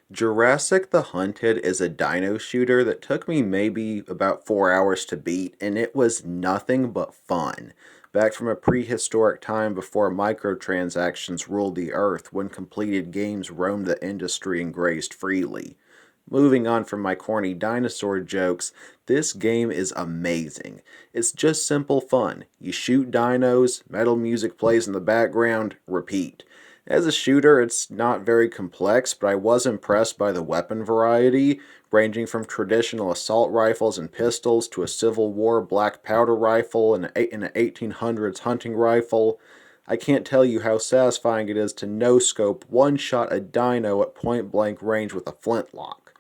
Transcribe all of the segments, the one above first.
Jurassic the Hunted is a dino shooter that took me maybe about 4 hours to beat, and it was nothing but fun. Back from a prehistoric time before microtransactions ruled the earth, when completed games roamed the industry and grazed freely. Moving on from my corny dinosaur jokes, this game is amazing. It's just simple fun. You shoot dinos, metal music plays in the background, repeat. As a shooter, it's not very complex, but I was impressed by the weapon variety, ranging from traditional assault rifles and pistols to a Civil War black powder rifle and an 1800s hunting rifle. I can't tell you how satisfying it is to no-scope one-shot a dino at point-blank range with a flintlock.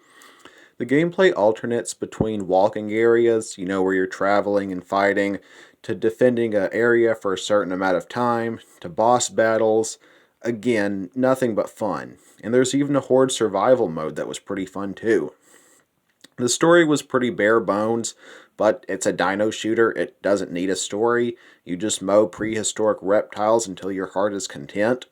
The gameplay alternates between walking areas, where you're traveling and fighting, to defending an area for a certain amount of time, to boss battles. Again, nothing but fun. And there's even a horde survival mode that was pretty fun too. The story was pretty bare bones, but it's a dino shooter. It doesn't need a story. You just mow prehistoric reptiles until your heart is content.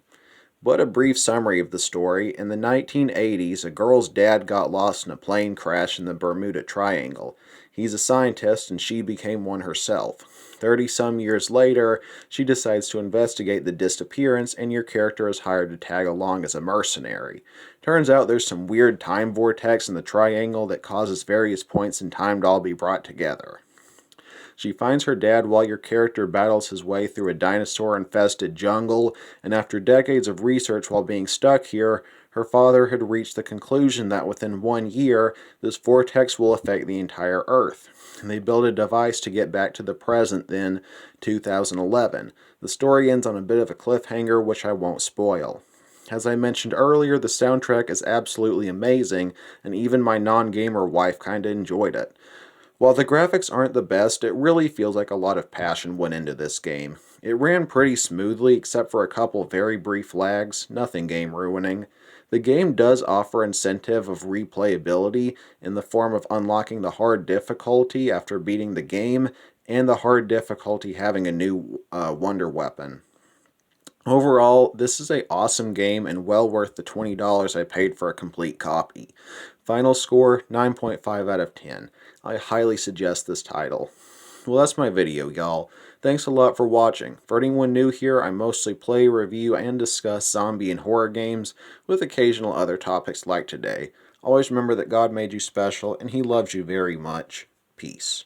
But a brief summary of the story. In the 1980s, a girl's dad got lost in a plane crash in the Bermuda Triangle. He's a scientist and she became one herself. 30-some years later, she decides to investigate the disappearance and your character is hired to tag along as a mercenary. Turns out there's some weird time vortex in the triangle that causes various points in time to all be brought together. She finds her dad while your character battles his way through a dinosaur-infested jungle, and after decades of research while being stuck here, her father had reached the conclusion that within 1 year, this vortex will affect the entire Earth. And they build a device to get back to the present, then 2011. The story ends on a bit of a cliffhanger, which I won't spoil. As I mentioned earlier, the soundtrack is absolutely amazing, and even my non-gamer wife kinda enjoyed it. While the graphics aren't the best, it really feels like a lot of passion went into this game. It ran pretty smoothly except for a couple very brief lags, nothing game ruining. The game does offer incentive of replayability in the form of unlocking the hard difficulty after beating the game, and the hard difficulty having a new wonder weapon. Overall, this is a awesome game and well worth the $20 I paid for a complete copy. Final score, 9.5 out of 10. I highly suggest this title. Well, that's my video, y'all. Thanks a lot for watching. For anyone new here, I mostly play, review, and discuss zombie and horror games, with occasional other topics like today. Always remember that God made you special, and He loves you very much. Peace.